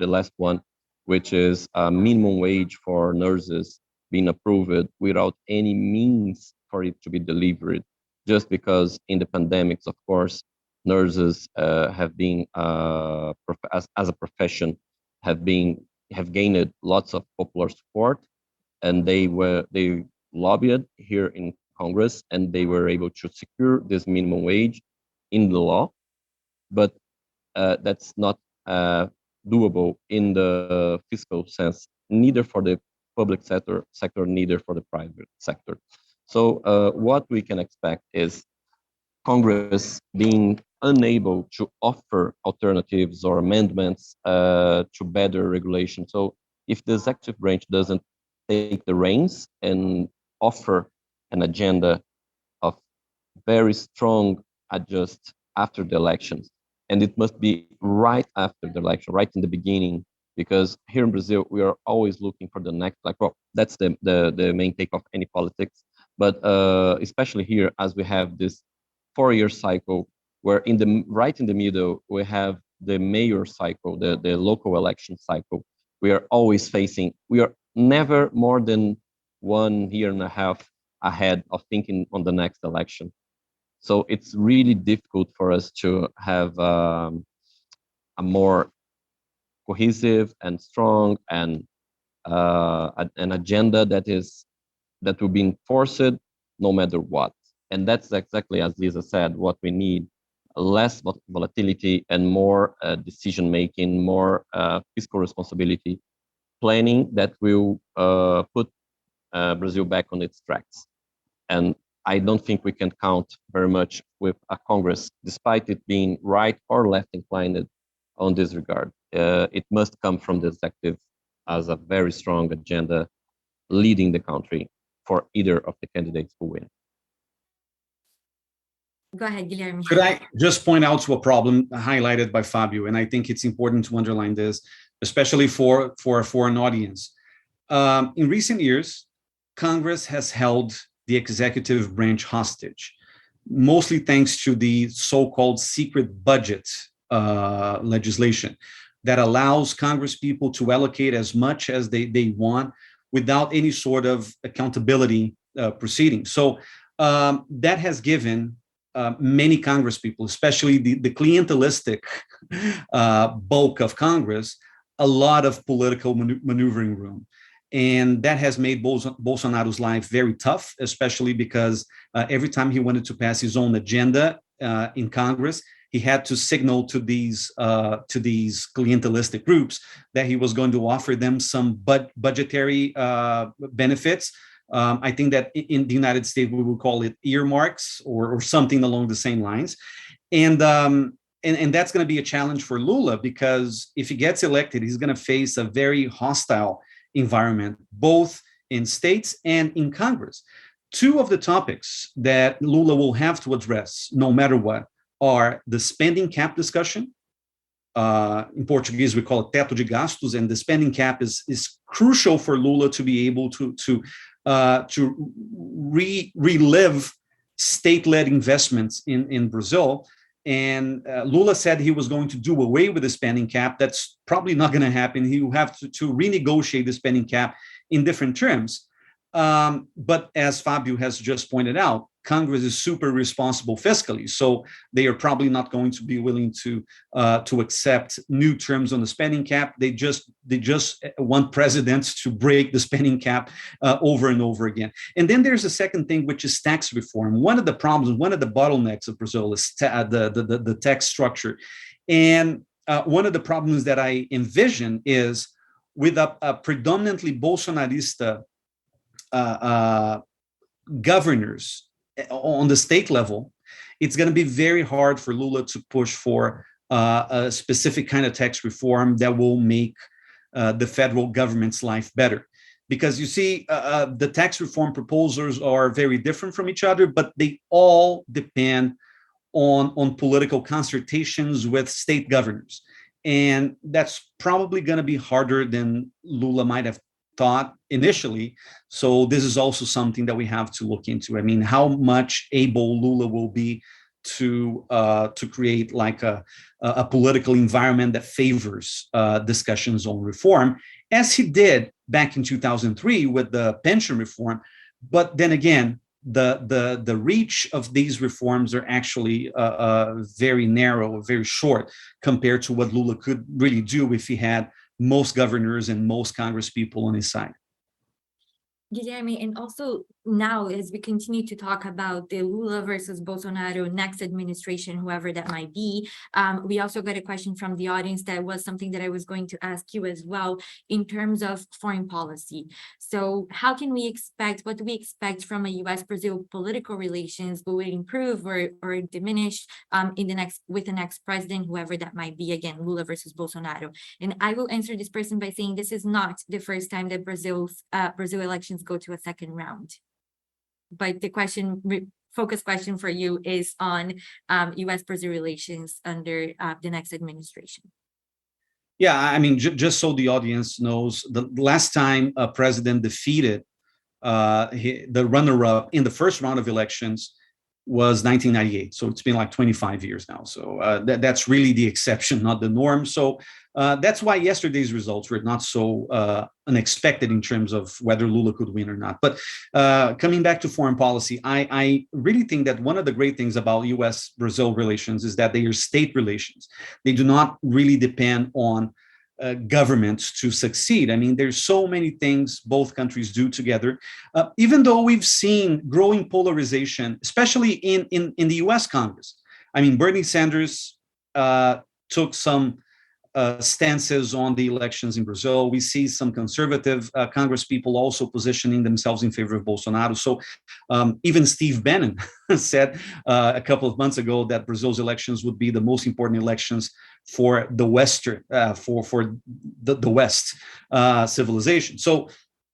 last one, which is minimum wage for nurses being approved without any means for it to be delivered, just because in the pandemics, of course, nurses have been as a profession have gained lots of popular support, and they lobbied here in Congress, and they were able to secure this minimum wage in the law, but that's not doable in the fiscal sense, neither for the public sector, neither for the private sector. So what we can expect is Congress being unable to offer alternatives or amendments to better regulation. So if the executive branch doesn't take the reins and offer an agenda of very strong adjust after the elections, and it must be right after the election, right in the beginning, because here in Brazil, we are always looking for the next, like, well, that's the main take of any politics. But especially here, as we have this 4-year cycle, where right in the middle, we have the mayor cycle, the local election cycle. We are never more than 1.5 years ahead of thinking on the next election. So it's really difficult for us to have a more cohesive and strong and an agenda that will be enforced no matter what. And that's exactly, as Lisa said, what we need: less volatility and more decision making, more fiscal responsibility, planning that will put Brazil back on its tracks. And I don't think we can count very much with a Congress, despite it being right or left inclined on this regard. It must come from the executive as a very strong agenda leading the country for either of the candidates who win. Go ahead, Guilherme. Could I just point out to a problem highlighted by Fabio? And I think it's important to underline this, especially for a foreign audience. In recent years, Congress has held the executive branch hostage, mostly thanks to the so-called secret budget legislation that allows Congress people to allocate as much as they want without any sort of accountability proceeding. So that has given many Congress people, especially the clientelistic bulk of Congress, a lot of political maneuvering room. And that has made Bolsonaro's life very tough, especially because every time he wanted to pass his own agenda in Congress, he had to signal to these clientelistic groups that he was going to offer them some budgetary benefits. I think that in the United States we would call it earmarks or something along the same lines, and that's going to be a challenge for Lula, because if he gets elected, he's going to face a very hostile environment, both in states and in Congress. Two of the topics that Lula will have to address, no matter what, are the spending cap discussion. In Portuguese, we call it teto de gastos, and the spending cap is crucial for Lula to be able to relive state-led investments in Brazil. And Lula said he was going to do away with the spending cap. That's probably not going to happen. He will have to renegotiate the spending cap in different terms. But as Fabio has just pointed out, Congress is super responsible fiscally, so they are probably not going to be willing to accept new terms on the spending cap. They just want presidents to break the spending cap over and over again. And then there's a second thing, which is tax reform. One of the problems, one of the bottlenecks of Brazil is the tax structure, and one of the problems that I envision is with a predominantly Bolsonarista governors on the state level, it's going to be very hard for Lula to push for a specific kind of tax reform that will make the federal government's life better. Because you see, the tax reform proposals are very different from each other, but they all depend on political consultations with state governors. And that's probably going to be harder than Lula might have thought initially. So this is also something that we have to look into. I mean, how much able Lula will be to create like a political environment that favors discussions on reform, as he did back in 2003 with the pension reform. But then again, the reach of these reforms are actually very narrow, very short compared to what Lula could really do if he had most governors and most Congress people on his side. Guilherme, and also now as we continue to talk about the Lula versus Bolsonaro next administration, whoever that might be, we also got a question from the audience that was something that I was going to ask you as well in terms of foreign policy. So how can we expect, what do we expect from a US-Brazil political relations? Will it improve or diminish with the next president, whoever that might be, again, Lula versus Bolsonaro? And I will answer this person by saying this is not the first time that Brazil elections go to a second round. But the focus question for you is on US-Brazil relations under the next administration. Yeah, I mean, just so the audience knows, the last time a president defeated the runner-up in the first round of elections was 1998. So it's been like 25 years now. So that's really the exception, not the norm. So that's why yesterday's results were not so unexpected in terms of whether Lula could win or not. But coming back to foreign policy, I really think that one of the great things about US-Brazil relations is that they are state relations. They do not really depend on governments to succeed. I mean, there's so many things both countries do together, even though we've seen growing polarization, especially in the US Congress. I mean, Bernie Sanders took some stances on the elections in Brazil. We see some conservative Congress people also positioning themselves in favor of Bolsonaro. So even Steve Bannon said a couple of months ago that Brazil's elections would be the most important elections for the Western, for the West civilization. So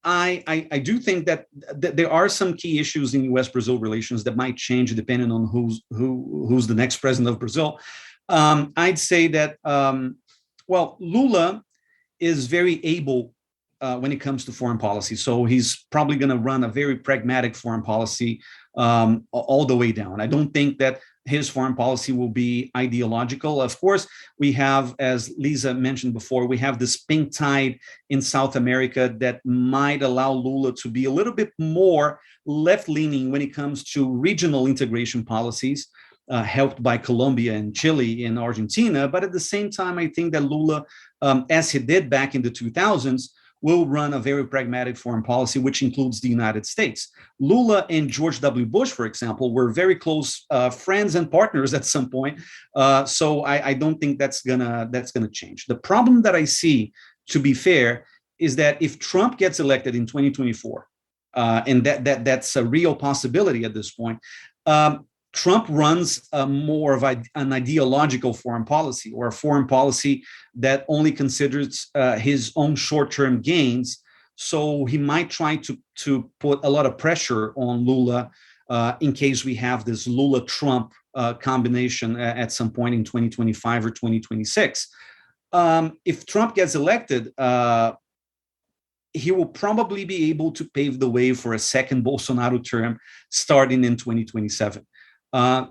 I do think that there are some key issues in U.S.-Brazil relations that might change depending on who's the next president of Brazil. I'd say that well, Lula is very able when it comes to foreign policy. So he's probably going to run a very pragmatic foreign policy all the way down. I don't think that his foreign policy will be ideological. Of course, we have, as Lisa mentioned before, we have this pink tide in South America that might allow Lula to be a little bit more left-leaning when it comes to regional integration policies. helped by Colombia and Chile and Argentina. But at the same time, I think that Lula, as he did back in the 2000s, will run a very pragmatic foreign policy, which includes the United States. Lula and George W. Bush, for example, were very close friends and partners at some point. So I don't think that's gonna change. The problem that I see, to be fair, is that if Trump gets elected in 2024, and that's a real possibility at this point, Trump runs more of an ideological foreign policy, or a foreign policy that only considers his own short-term gains. So he might try to put a lot of pressure on Lula in case we have this Lula-Trump combination at some point in 2025 or 2026. If Trump gets elected, he will probably be able to pave the way for a second Bolsonaro term starting in 2027.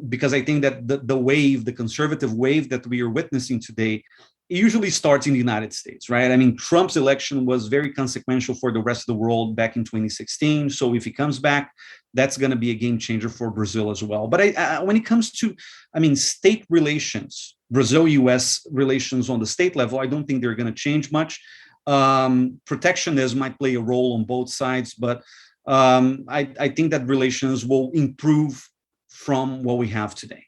Because I think that the conservative wave that we are witnessing today, it usually starts in the United States, right? I mean, Trump's election was very consequential for the rest of the world back in 2016. So if he comes back, that's going to be a game changer for Brazil as well. But when it comes to, state relations, Brazil-US relations on the state level, I don't think they're going to change much. Protectionism might play a role on both sides, but I think that relations will improve from what we have today.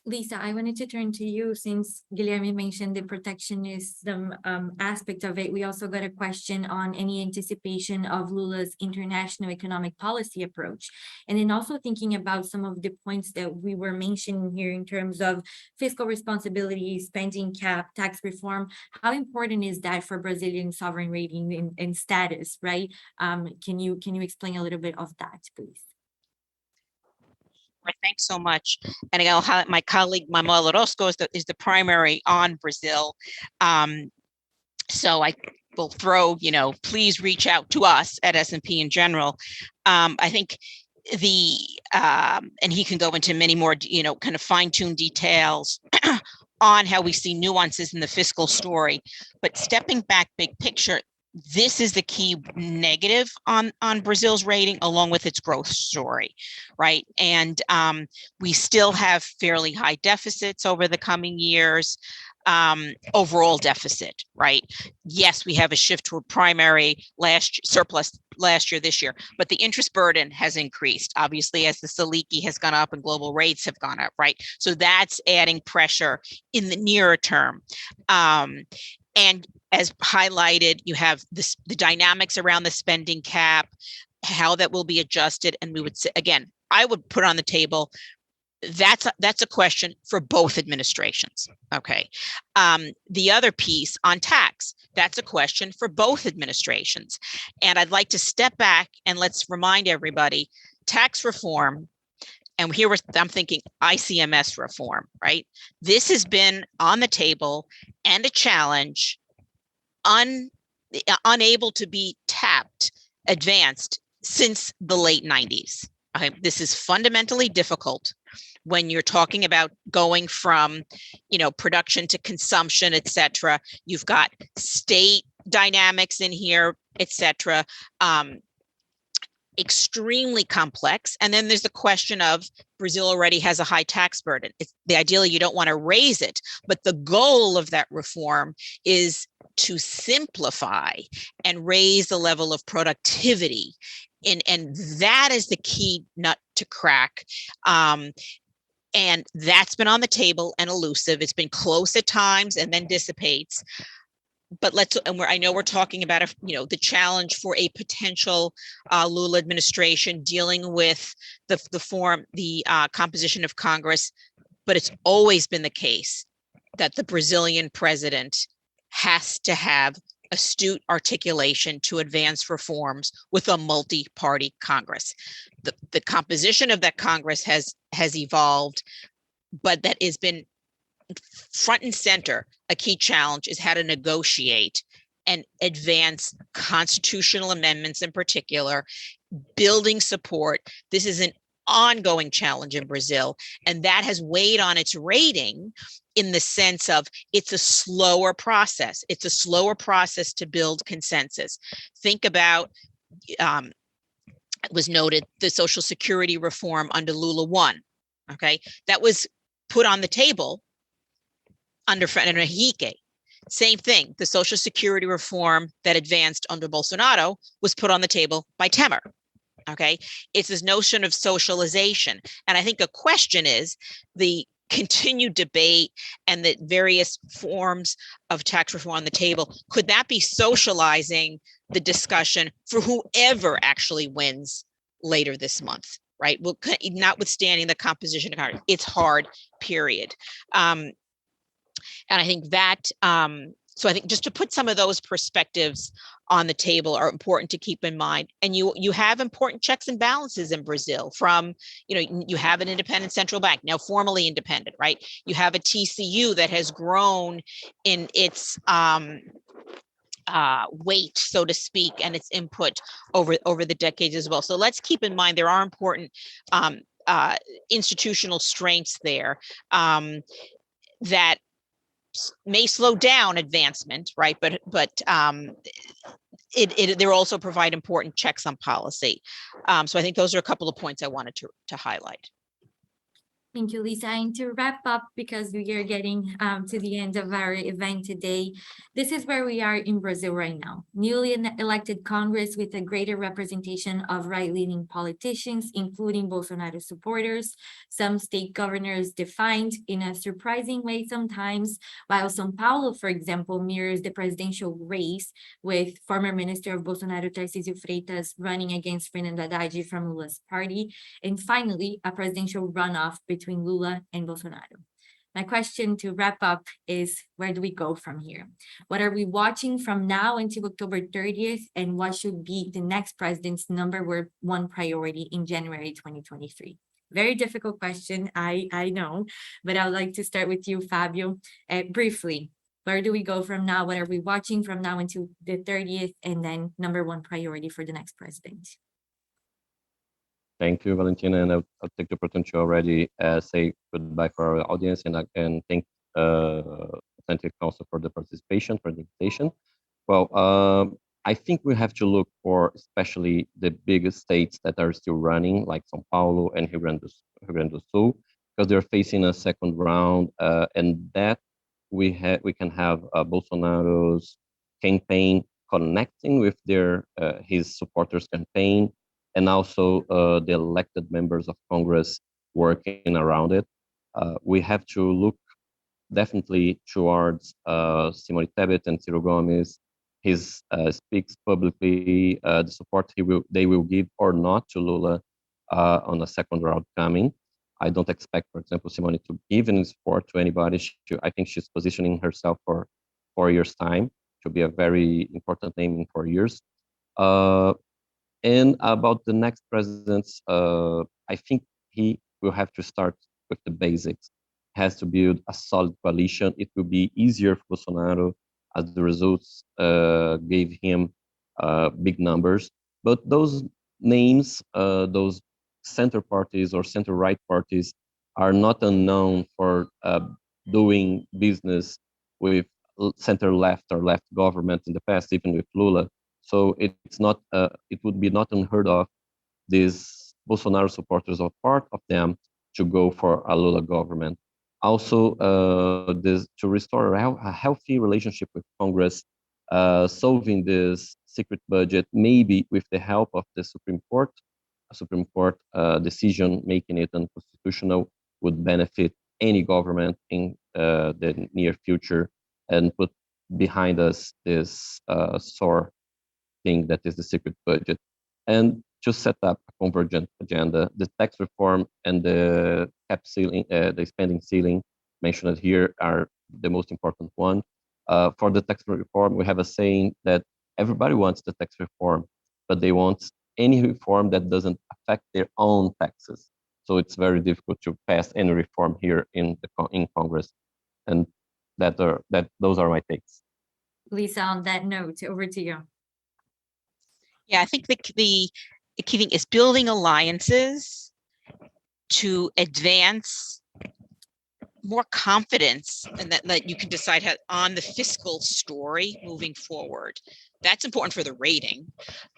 Lisa, I wanted to turn to you since Guilherme mentioned the protectionism aspect of it. We also got a question on any anticipation of Lula's international economic policy approach. And then also thinking about some of the points that we were mentioning here in terms of fiscal responsibility, spending cap, tax reform. How important is that for Brazilian sovereign rating and status, right? Can you explain a little bit of that, please? Thanks so much. And again, I'll highlight my colleague, Manuel Orozco, is the primary on Brazil. So I will throw, please reach out to us at S&P in general. I think and he can go into many more, kind of fine-tuned details on how we see nuances in the fiscal story. But stepping back big picture, this is the key negative on Brazil's rating, along with its growth story, right? And we still have fairly high deficits over the coming years, overall deficit, right? Yes, we have a shift to a primary surplus last year, this year, but the interest burden has increased, obviously, as the Selic has gone up and global rates have gone up, right? So that's adding pressure in the nearer term. And as highlighted, you have the dynamics around the spending cap, how that will be adjusted. And we would say, again, I would put on the table, that's a question for both administrations, okay? The other piece on tax, that's a question for both administrations. And I'd like to step back and let's remind everybody, tax reform, and here I'm thinking ICMS reform, right? This has been on the table and a challenge, unable to be advanced since the late 90s. Okay, this is fundamentally difficult when you're talking about going from, production to consumption, et cetera. You've got state dynamics in here, et cetera. Extremely complex. And then there's the question of Brazil already has a high tax burden. It's the ideally you don't want to raise it, but the goal of that reform is to simplify and raise the level of productivity. And that is the key nut to crack. And that's been on the table and elusive. It's been close at times and then dissipates. But I know we're talking about, the challenge for a potential Lula administration dealing with the composition of Congress. But it's always been the case that the Brazilian president has to have astute articulation to advance reforms with a multi-party Congress. The composition of that Congress has evolved, but that has been front and center. A key challenge is how to negotiate and advance constitutional amendments in particular, building support. This is an ongoing challenge in Brazil, and that has weighed on its rating in the sense of it's a slower process. It's a slower process to build consensus. Think about, it was noted, the Social Security reform under Lula 1. Okay, that was put on the table under Fernando Henrique. Same thing, the Social Security reform that advanced under Bolsonaro was put on the table by Temer. Okay, it's this notion of socialization. And I think a question is the continued debate and the various forms of tax reform on the table. Could that be socializing the discussion for whoever actually wins later this month? Right. Well, notwithstanding the composition of Congress, it's hard, period. And I think that so I think just to put some of those perspectives on the table are important to keep in mind. And you have important checks and balances in Brazil from, you have an independent central bank, now formally independent, right? You have a TCU that has grown in its weight, so to speak, and its input over the decades as well. So let's keep in mind there are important institutional strengths there that may slow down advancement, right? But they also provide important checks on policy. So I think those are a couple of points I wanted to highlight. Thank you, Lisa. And to wrap up, because we are getting to the end of our event today, this is where we are in Brazil right now. Newly elected Congress with a greater representation of right-leaning politicians, including Bolsonaro supporters, some state governors defined in a surprising way sometimes, while São Paulo, for example, mirrors the presidential race with former Minister of Bolsonaro, Tarcísio Freitas, running against Fernando Haddad from Lula's party, and finally, a presidential runoff between Lula and Bolsonaro. My question to wrap up is, where do we go from here? What are we watching from now until October 30th, and what should be the next president's number one priority in January 2023? Very difficult question, I know, but I would like to start with you, Fabio. Briefly, where do we go from now? What are we watching from now until the 30th, and then number one priority for the next president? Thank you, Valentina, and I'll take the opportunity to already say goodbye for our audience and thank Atlantic Council for the participation, for the invitation. Well, I think we have to look for especially the biggest states that are still running, like São Paulo and Rio Grande do Sul, because they're facing a second round, and that we can have Bolsonaro's campaign connecting with his supporters' campaign, and also the elected members of Congress working around it. We have to look definitely towards Simone Tebet and Ciro Gomes. He speaks publicly the support they will give or not to Lula on a second round coming. I don't expect, for example, Simone to give any support to anybody. I think she's positioning herself for 4 years' time to be a very important name in 4 years. And about the next presidents, I think he will have to start with the basics. Has to build a solid coalition. It will be easier for Bolsonaro as the results gave him big numbers. But those names, those center parties or center-right parties are not unknown for doing business with center-left or left government in the past, even with Lula. So it's not. It would be not unheard of these Bolsonaro supporters, or part of them, to go for a Lula government. Also, to restore a healthy relationship with Congress, solving this secret budget, maybe with the help of the Supreme Court. A Supreme Court decision making it unconstitutional would benefit any government in the near future, and put behind us this sore thing that is the secret budget, and to set up a convergent agenda. The tax reform and the cap ceiling, the spending ceiling mentioned here are the most important one. For the tax reform, we have a saying that everybody wants the tax reform, but they want any reform that doesn't affect their own taxes. So it's very difficult to pass any reform here in Congress, and those are my takes. Lisa, on that note, over to you. Yeah, I think the key thing is building alliances to advance more confidence, and that you can decide on the fiscal story moving forward. That's important for the rating.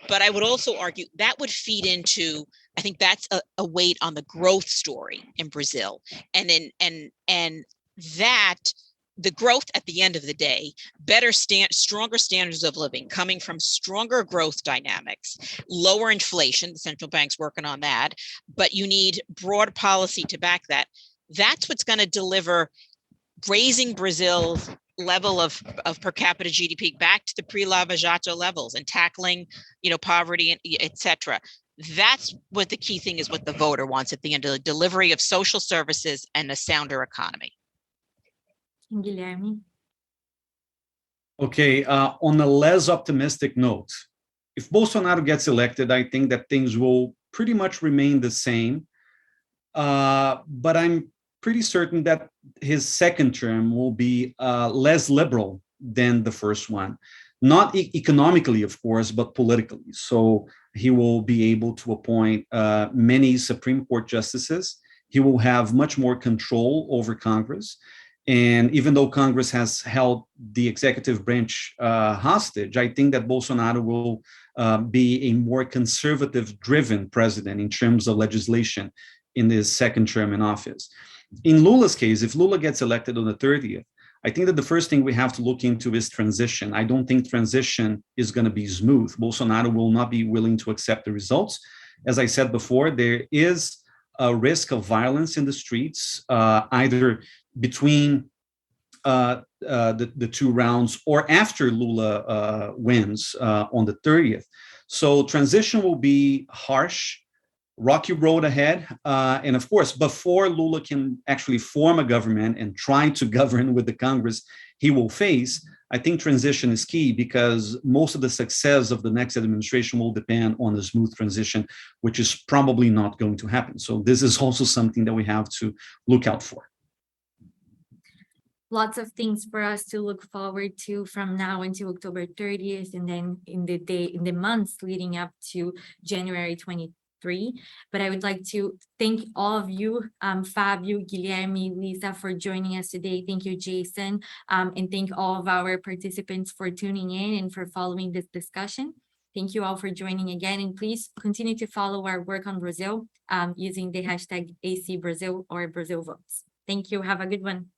But I would also argue that would feed into I think that's a weight on the growth story in Brazil. And that the growth at the end of the day, stronger standards of living coming from stronger growth dynamics, lower inflation, the central bank's working on that, but you need broad policy to back that. That's what's going to deliver raising Brazil's level of per capita GDP back to the pre-Lava Jato levels and tackling, poverty, and et cetera. That's what the key thing is, what the voter wants at the end of the delivery of social services and a sounder economy. Guilherme. Okay, on a less optimistic note, if Bolsonaro gets elected, I think that things will pretty much remain the same. But I'm pretty certain that his second term will be less liberal than the first one. Not economically, of course, but politically. So he will be able to appoint many Supreme Court justices. He will have much more control over Congress. And even though Congress has held the executive branch hostage, I think that Bolsonaro will be a more conservative-driven president in terms of legislation in his second term in office. In Lula's case, if Lula gets elected on the 30th, I think that the first thing we have to look into is transition. I don't think transition is going to be smooth. Bolsonaro will not be willing to accept the results. As I said before, there is a risk of violence in the streets, either between the two rounds or after Lula wins on the 30th. So transition will be harsh, rocky road ahead. And of course, before Lula can actually form a government and try to govern with the Congress he will face, I think transition is key because most of the success of the next administration will depend on a smooth transition, which is probably not going to happen. So this is also something that we have to look out for. Lots of things for us to look forward to from now until October 30th, and then in the months leading up to January 23. But I would like to thank all of you, Fabio, Guilherme, Lisa, for joining us today. Thank you, Jason, and thank all of our participants for tuning in and for following this discussion. Thank you all for joining again, and please continue to follow our work on Brazil using the hashtag #ACBrazil or Brazil Votes. Thank you. Have a good one.